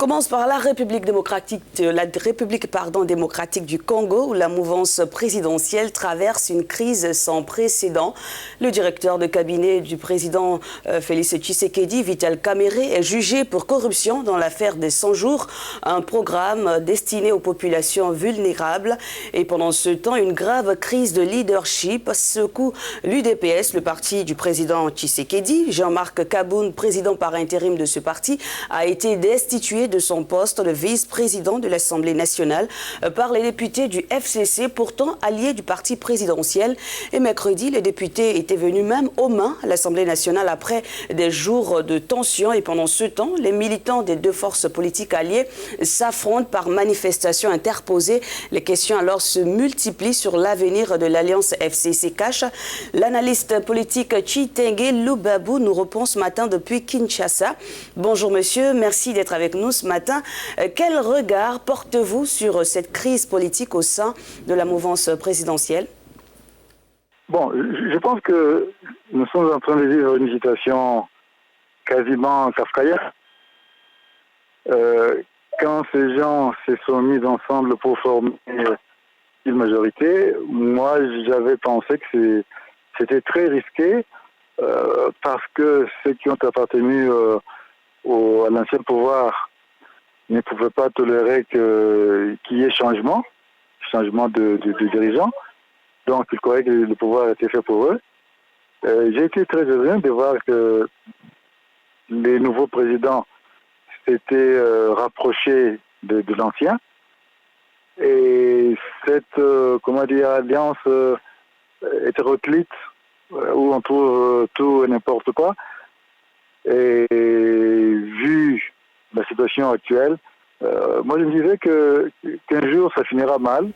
commence par la République démocratique du Congo, où la mouvance présidentielle traverse une crise sans précédent. Le directeur de cabinet du président Félix Tshisekedi, Vital Kamerhe, est jugé pour corruption dans l'affaire des 100 jours, un programme destiné aux populations vulnérables. Et pendant ce temps, une grave crise de leadership secoue l'UDPS, le parti du président Tshisekedi. Jean-Marc Kaboun, président par intérim de ce parti, a été destitué de son poste de vice-président de l'Assemblée nationale par les députés du FCC, pourtant alliés du parti présidentiel. Et mercredi, les députés étaient venus même aux mains à l'Assemblée nationale après des jours de tension. Et pendant ce temps, les militants des deux forces politiques alliées s'affrontent par manifestation interposée. Les questions alors se multiplient sur l'avenir de l'alliance FCC-Cash. L'analyste politique Chitengue Lubabu nous répond ce matin depuis Kinshasa. Bonjour monsieur, merci d'être avec nous ce matin. Quel regard portez-vous sur cette crise politique au sein de la mouvance présidentielle? Bon, je pense que nous sommes en train de vivre une situation quasiment kafkaïenne. Quand ces gens se sont mis ensemble pour former une majorité, moi j'avais pensé que c'était très risqué parce que ceux qui ont appartenu à l'ancien pouvoir ne pouvaient pas tolérer qu'il y ait changement de dirigeants. Donc ils croyaient que le pouvoir était fait pour eux. J'ai été très heureux de voir que les nouveaux présidents s'étaient rapprochés de l'ancien. Et cette alliance hétéroclite où on trouve tout et n'importe quoi. Et vu la situation actuelle, moi je me disais qu'un jour ça finira mal.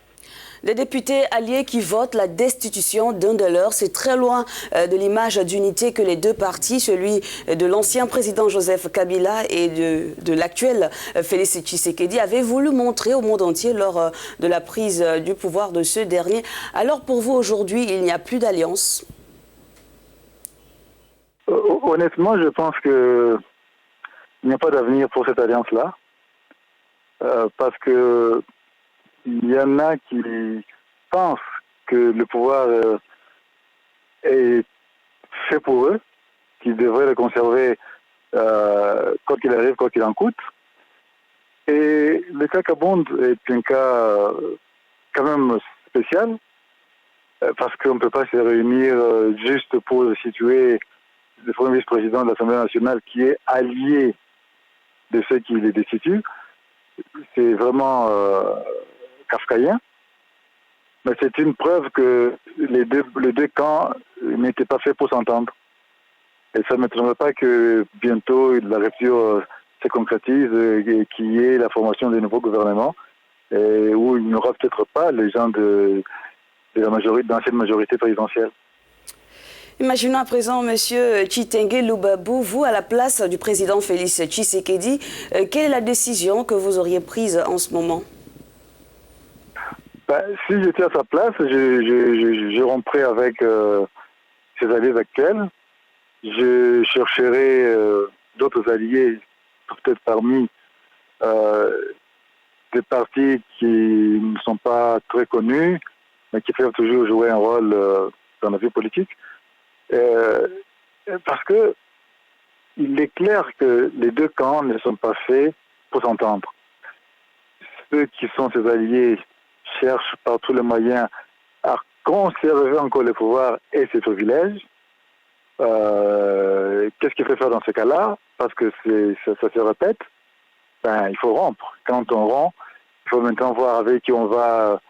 Des députés alliés qui votent la destitution d'un de leurs, c'est très loin de l'image d'unité que les deux partis, celui de l'ancien président Joseph Kabila et de l'actuel Félix Tshisekedi, avaient voulu montrer au monde entier lors de la prise du pouvoir de ce dernier. Alors pour vous aujourd'hui, il n'y a plus d'alliance? Honnêtement, je pense qu'il n'y a pas d'avenir pour cette alliance-là. Parce que il y en a qui pensent que le pouvoir est fait pour eux, qu'ils devraient le conserver quoi qu'il arrive, quoi qu'il en coûte. Et le cas Kabound est un cas quand même spécial, parce qu'on ne peut pas se réunir juste pour situer le premier vice-président de l'Assemblée nationale qui est allié de ceux qui les destituent. C'est vraiment kafkaïen, mais c'est une preuve que les deux camps n'étaient pas faits pour s'entendre. Et ça ne m'étonnerait pas que bientôt la rupture se concrétise et qu'il y ait la formation de nouveaux gouvernements où il n'y aura peut-être pas les gens de l'ancienne majorité présidentielle. Imaginons à présent, monsieur Chitengue Lubabu, vous, à la place du président Félix Tshisekedi, quelle est la décision que vous auriez prise en ce moment? Si j'étais à sa place, je romprais avec ses alliés actuels. Je chercherais d'autres alliés, peut-être parmi des partis qui ne sont pas très connus, mais qui peuvent toujours jouer un rôle dans la vie politique. Parce que il est clair que les deux camps ne sont pas faits pour s'entendre. Ceux qui sont ses alliés cherchent par tous les moyens à conserver encore le pouvoir et ses privilèges. Qu'est-ce qu'il faut faire dans ce cas-là? Parce que ça se répète. Il faut rompre. Quand on rompt, il faut maintenant voir avec qui on va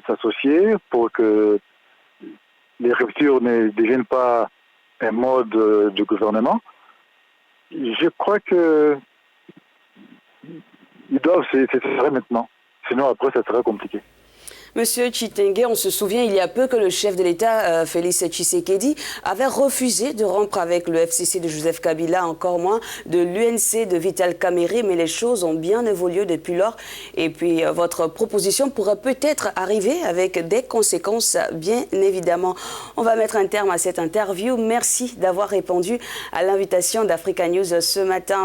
s'associer pour que les ruptures ne deviennent pas un mode de gouvernement. Je crois que ils doivent se séparer maintenant. Sinon, après, ça sera compliqué. Monsieur Chitengue, on se souvient il y a peu que le chef de l'État, Félix Tshisekedi, avait refusé de rompre avec le FCC de Joseph Kabila, encore moins de l'UNC de Vital Kamerhe, mais les choses ont bien évolué depuis lors. Et puis, votre proposition pourrait peut-être arriver avec des conséquences, bien évidemment. On va mettre un terme à cette interview. Merci d'avoir répondu à l'invitation d'Africa News ce matin.